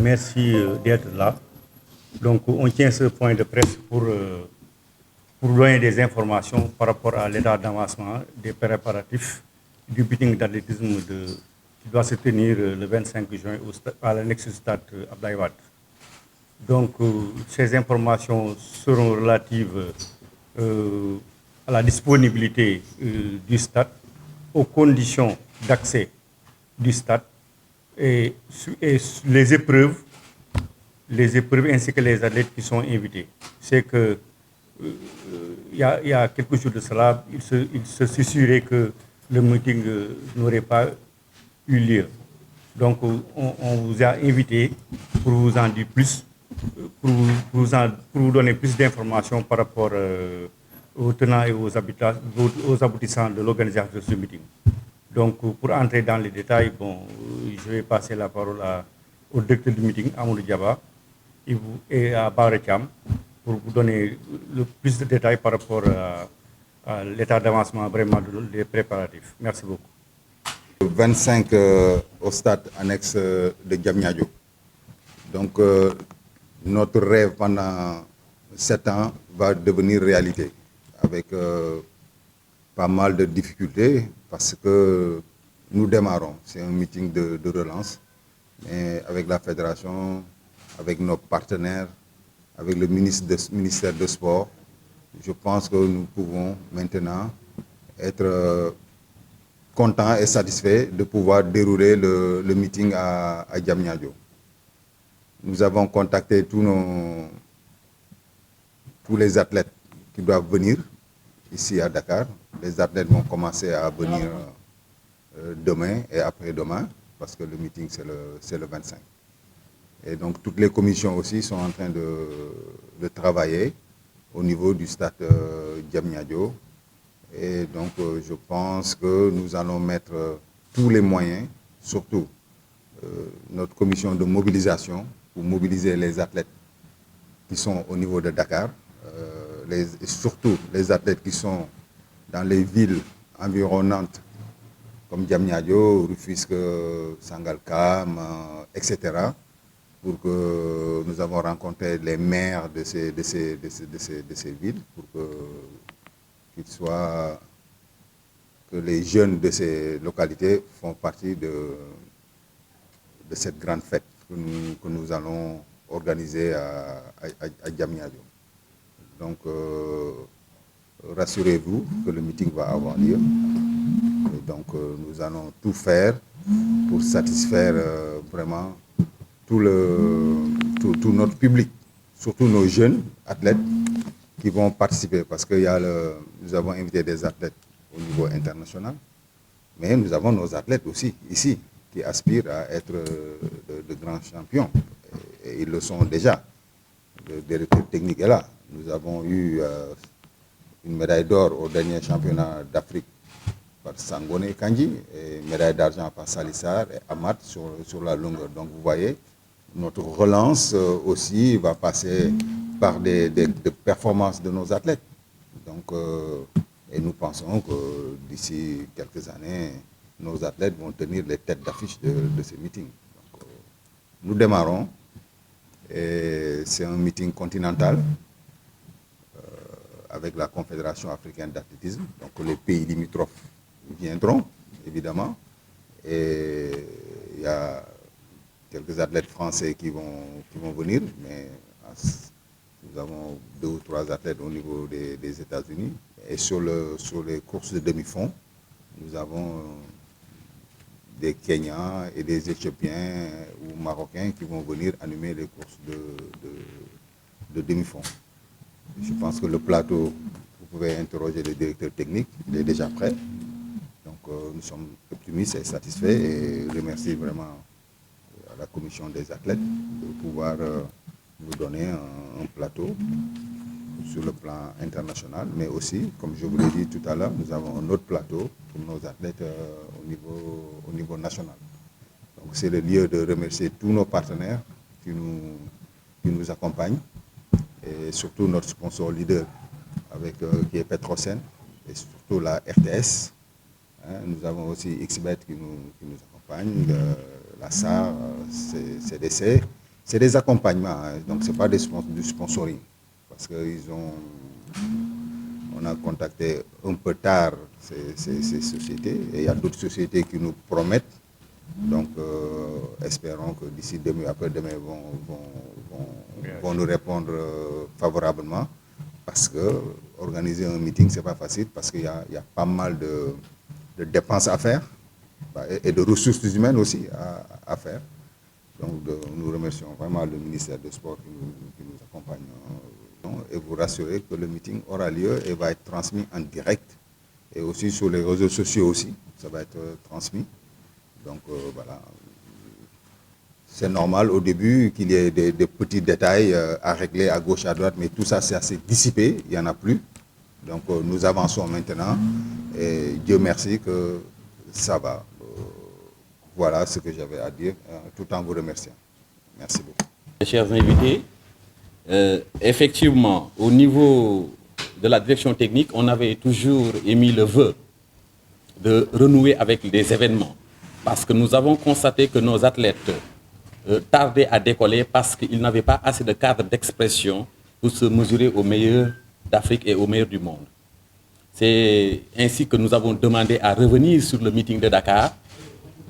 merci d'être là. Donc, on tient ce point de presse pour donner des informations par rapport à l'état d'avancement des préparatifs du meeting d'athlétisme qui doit se tenir le 25 juin à l'annexe du stade Abdoulaye Wade. Donc, ces informations seront relatives à la disponibilité du stade, aux conditions d'accès du stade et les épreuves ainsi que les athlètes qui sont invités. C'est que il y a quelques jours de cela, il se susurrait que le meeting n'aurait pas eu lieu. Donc, on vous a invité pour vous en dire plus, pour vous donner plus d'informations par rapport aux tenants et aux aboutissants de l'organisation de ce meeting. Donc, pour entrer dans les détails, je vais passer la parole au directeur du meeting, Amadou Diaba, et à Barecham, pour vous donner le plus de détails par rapport à l'état d'avancement vraiment des préparatifs. Merci beaucoup. 25 au stade annexe de Diamniadio. Donc, notre rêve pendant 7 ans va devenir réalité avec pas mal de difficultés parce que nous démarrons. C'est un meeting de relance, mais avec la fédération, avec nos partenaires, avec le ministère de Sport, je pense que nous pouvons maintenant être contents et satisfaits de pouvoir dérouler le meeting à Diamniadio. Nous avons contacté tous les athlètes qui doivent venir ici à Dakar. Les athlètes vont commencer à venir demain et après-demain, parce que le meeting c'est le 25. Et donc toutes les commissions aussi sont en train de travailler au niveau du stade Diamniadio. Et donc je pense que nous allons mettre tous les moyens, surtout notre commission de mobilisation, pour mobiliser les athlètes qui sont au niveau de Dakar, et surtout les athlètes qui sont dans les villes environnantes comme Diamniadio, Rufisque, Sangalkam, etc. Pour que nous avons rencontré les maires de ces villes pour que les jeunes de ces localités font partie de cette grande fête que nous allons organiser à Diamniadio. Donc, rassurez-vous que le meeting va avoir lieu. Et donc, nous allons tout faire pour satisfaire vraiment tout notre public, surtout nos jeunes athlètes qui vont participer, parce que nous avons invité des athlètes au niveau international, mais nous avons nos athlètes aussi ici qui aspirent à être de grands champions, et ils le sont déjà. Le directeur technique est là. Nous avons eu une médaille d'or au dernier championnat d'Afrique par Sangone Kandji, et médaille d'argent par Salissar et Amat sur la longueur. Donc vous voyez, notre relance aussi va passer par des performances de nos athlètes. Donc, et nous pensons que d'ici quelques années, nos athlètes vont tenir les têtes d'affiche de ces meetings. Donc, nous démarrons, et c'est un meeting continental avec la Confédération africaine d'athlétisme. Donc les pays limitrophes viendront, évidemment, et il y a quelques athlètes français qui vont venir, mais nous avons 2 ou 3 athlètes au niveau des États-Unis. Et sur les courses de demi-fond, nous avons des Kenyans et des Éthiopiens ou Marocains qui vont venir animer les courses de demi-fond. Je pense que le plateau, vous pouvez interroger le directeur technique, il est déjà prêt. Donc nous sommes optimistes et satisfaits, et remercie vraiment à la commission des athlètes de pouvoir nous donner un plateau sur le plan international, mais aussi, comme je vous l'ai dit tout à l'heure, nous avons un autre plateau pour nos athlètes au niveau national. Donc c'est le lieu de remercier tous nos partenaires qui nous accompagnent, et surtout notre sponsor leader qui est Petrosen, et surtout la RTS. Nous avons aussi XBET qui nous accompagne, la SAR, CDC, C'est des accompagnements, hein, donc ce n'est pas du sponsoring. Parce on a contacté un peu tard ces sociétés et il y a d'autres sociétés qui nous promettent. Donc, espérons que d'ici demain, après-demain, vont nous répondre favorablement. Parce que organiser un meeting, ce n'est pas facile parce qu'il y a pas mal de dépenses à faire et de ressources humaines aussi à faire. Donc, nous remercions vraiment le ministère des Sports qui nous accompagne et vous rassurer que le meeting aura lieu et va être transmis en direct et aussi sur les réseaux sociaux aussi, ça va être transmis. Donc voilà, c'est normal au début qu'il y ait des petits détails à régler à gauche, à droite, mais tout ça c'est assez dissipé, il n'y en a plus. Donc nous avançons maintenant et Dieu merci que ça va. Voilà ce que j'avais à dire, tout en vous remerciant. Merci beaucoup. Chers invités, effectivement, au niveau de la direction technique, on avait toujours émis le vœu de renouer avec des événements. Parce que nous avons constaté que nos athlètes tardaient à décoller parce qu'ils n'avaient pas assez de cadre d'expression pour se mesurer aux meilleurs d'Afrique et aux meilleurs du monde. C'est ainsi que nous avons demandé à revenir sur le meeting de Dakar.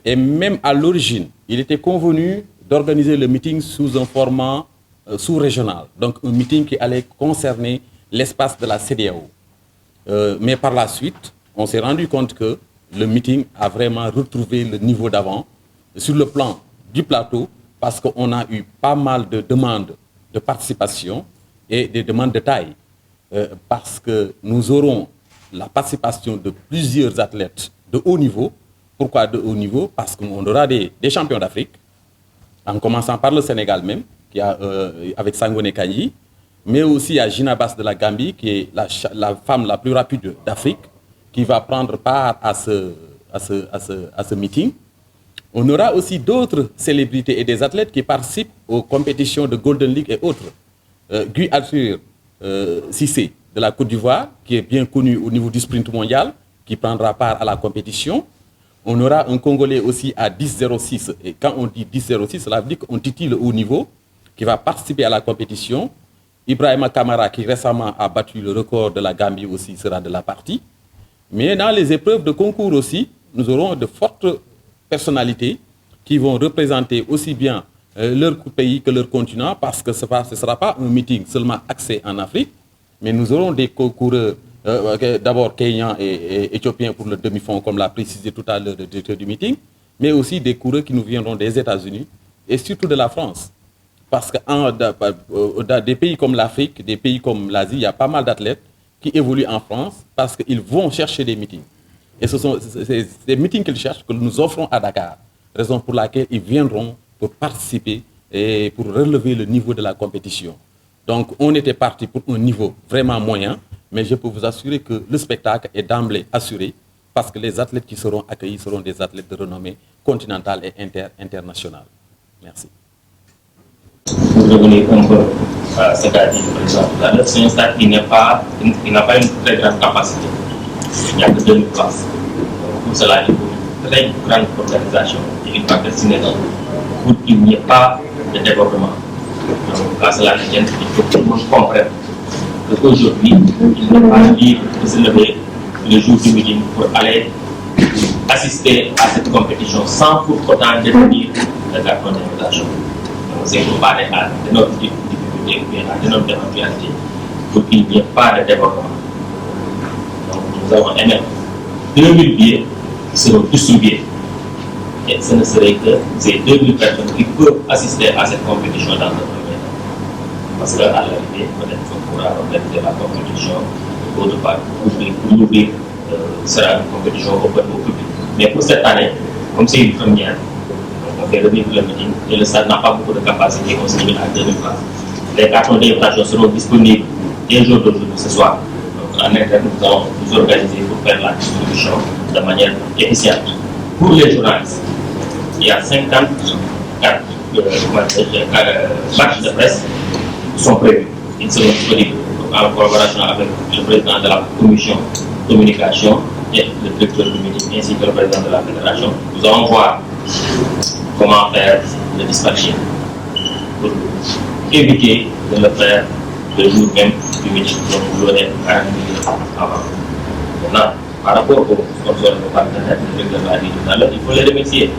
Et même à l'origine, il était convenu d'organiser le meeting sous un format sous-régional. Donc un meeting qui allait concerner l'espace de la CEDEAO. Mais par la suite, on s'est rendu compte que le meeting a vraiment retrouvé le niveau d'avant sur le plan du plateau parce qu'on a eu pas mal de demandes de participation et des demandes de taille. Parce que nous aurons la participation de plusieurs athlètes de haut niveau. Pourquoi de haut niveau? Parce qu'on aura des champions d'Afrique, en commençant par le Sénégal même, avec Sangone Kanyi, mais aussi à Gina Bass de la Gambie, qui est la femme la plus rapide d'Afrique, qui va prendre part à ce meeting. On aura aussi d'autres célébrités et des athlètes qui participent aux compétitions de Golden League et autres. Guy Arthur Cissé de la Côte d'Ivoire, qui est bien connu au niveau du sprint mondial, qui prendra part à la compétition. On aura un Congolais aussi à 10,06. Et quand on dit 10,06, cela veut dire qu'on titille le haut niveau, qui va participer à la compétition. Ibrahima Kamara, qui récemment a battu le record de la Gambie aussi, sera de la partie. Mais dans les épreuves de concours aussi, nous aurons de fortes personnalités qui vont représenter aussi bien leur pays que leur continent, parce que ce ne sera pas un meeting seulement axé en Afrique, mais nous aurons des concoureurs, d'abord kenyans et éthiopiens pour le demi-fond, comme l'a précisé tout à l'heure le directeur du meeting, mais aussi des coureurs qui nous viendront des États-Unis et surtout de la France. Parce que dans des pays comme l'Afrique, des pays comme l'Asie, il y a pas mal d'athlètes qui évoluent en France parce qu'ils vont chercher des meetings. Et ce sont ces meetings qu'ils cherchent que nous offrons à Dakar, raison pour laquelle ils viendront pour participer et pour relever le niveau de la compétition. Donc on était parti pour un niveau vraiment moyen, mais je peux vous assurer que le spectacle est d'emblée assuré parce que les athlètes qui seront accueillis seront des athlètes de renommée continentale et internationale. Merci. Pour revenir un peu à ce qu'a dit le président tout à l'heure, c'est un stade qui n'a pas une très grande capacité. Il n'y a que 2000 places. Pour cela, il faut une très grande organisation et une partie synergie pour qu'il n'y ait pas de débordement. Donc, à cela, il faut que tout le monde comprenne qu'aujourd'hui, il n'est pas libre de se lever le jour du meeting pour aller assister à cette compétition sans pour autant détenir le carton d'invitation. C'est pour parler à de notre difficulté ou bien à de notre éventualité pour qu'il n'y ait pas de débordement. Donc nous avons émis 2000 billets qui seront distribués et ce ne serait que ces 2000 personnes qui peuvent assister à cette compétition dans un premier temps. Parce qu'à l'arrivée, peut-être qu'on pourra organiser la compétition autre part pour l'ouvrir sera une compétition ouverte au public. Mais pour cette année, comme c'est une première, on fait revivre le meeting et le stade n'a pas beaucoup de capacité, on se limite à 2000 places. Les cartons d'invitation seront disponibles dès jour d'aujourd'hui, ce soir. Donc, en interne, nous allons nous organiser pour faire la distribution de manière efficiente. Pour les journalistes, il y a 54 matchs de presse qui sont prévus. Ils seront disponibles en collaboration avec le président de la commission communication et le directeur du meeting ainsi que le président de la fédération. Nous allons voir comment faire le dispatching. pour éviter de le faire le jour même du meeting. Donc, vous l'aurez avant. Maintenant, par rapport aux sponsors et aux partenaires de la vie tout à l'heure, il faut les remercier.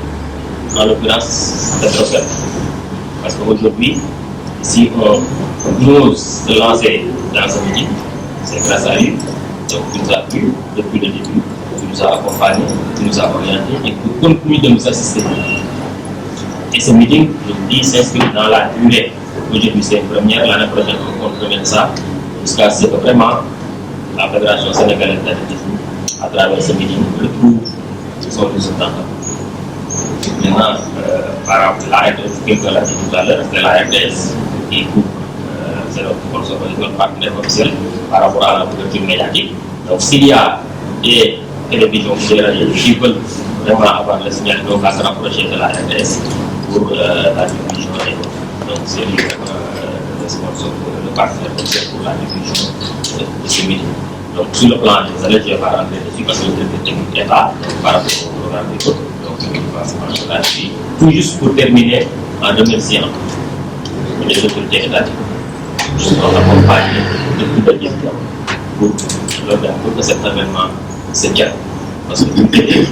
En l'occurrence, Petrocel. Parce qu'aujourd'hui, si on ose se lancer dans ce meeting, c'est grâce à lui. Donc, il nous a plu depuis le début, il nous a accompagnés, il nous a orientés et il continue de nous assister. Et ce meeting, je vous dis, s'inscrit dans la durée. Aujourd'hui, c'est une première, l'année prochaine, on compte ça, jusqu'à ce que vraiment la Fédération sénégalaise d'athlétisme, à travers ce meeting, retrouve son résultat. Maintenant, par rapport à la RTS, quelqu'un l'a dit tout à l'heure, c'est la RTS qui coupe, c'est notre partenaire officiel par rapport à la couverture médiatique. Donc, s'il y a des télévisions ou des radios qui veulent vraiment avoir le signal, donc à se rapprocher de la RTS pour la diffusion. Donc, c'est lui le sponsor, le partenaire officiel pour la diffusion de ce meeting. Donc, sur le plan des allées, je ne vais pas rentrer dessus parce que le directeur technique est là, par rapport au programme des autres. Donc, je vais se pencher là-dessus. Tout juste pour terminer, en remerciant les autorités étatiques qui sont accompagnées depuis le début pour que cet événement se tienne. Parce que tout est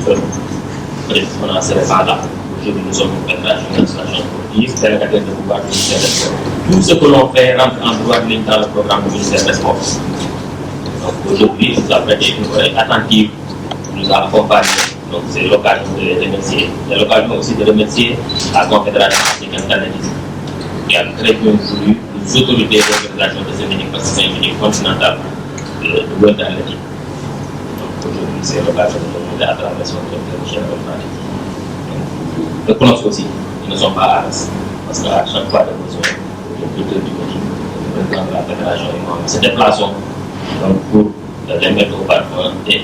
peut-être on n'en serait pas là. Aujourd'hui, nous sommes une fédération nationale sportive, délégataire de pouvoir du ministère des Sports. Tout ce que l'on fait rentre en droit de ligne dans le programme du ministère des Sports. Donc aujourd'hui, nous avons prêté une oreille attentive, nous a accompagnés. Donc c'est l'occasion de les remercier. C'est l'occasion aussi de remercier la Confédération africaine d'athlétisme qui a très bien voulu les autorités d'organisation de ce meeting parce que c'est un meeting continental de World Athletic. Donc aujourd'hui, c'est l'occasion de demander à travers son directeur général d'athlétisme. Le connaissent aussi, ils ne sont pas à l'aise parce qu'à chaque fois de besoin, le directeur du meeting, le président de la fédération et moi, se déplaçons donc pour les mettre au parfum et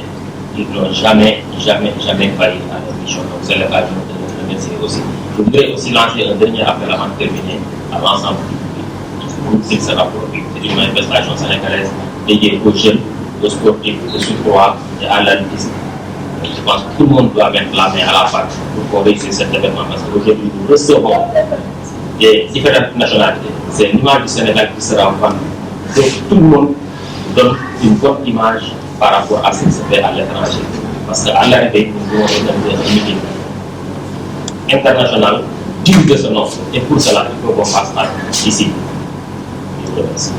ils n'ont jamais failli à leur mission. Donc c'est l'occasion de les remercier aussi. Je voudrais aussi lancer un dernier appel avant de terminer à l'ensemble du groupe s'il sera produit. C'est une manifestation sénégalaise dédiée aux jeunes, aux sportifs, aux surpoids et à l'athlétisme. Je pense que tout le monde doit mettre la main à la pâte pour qu'on réussisse cet événement parce qu'aujourd'hui nous recevons des différentes nationalités. C'est l'image du Sénégal qui sera vendue. Donc tout le monde donne une bonne image par rapport à ce qui se fait à l'étranger. Parce qu'à l'arrivée, nous devons organiser un meeting international digne de ce nom. Et pour cela, il faut qu'on fasse ici. Je vous remercie.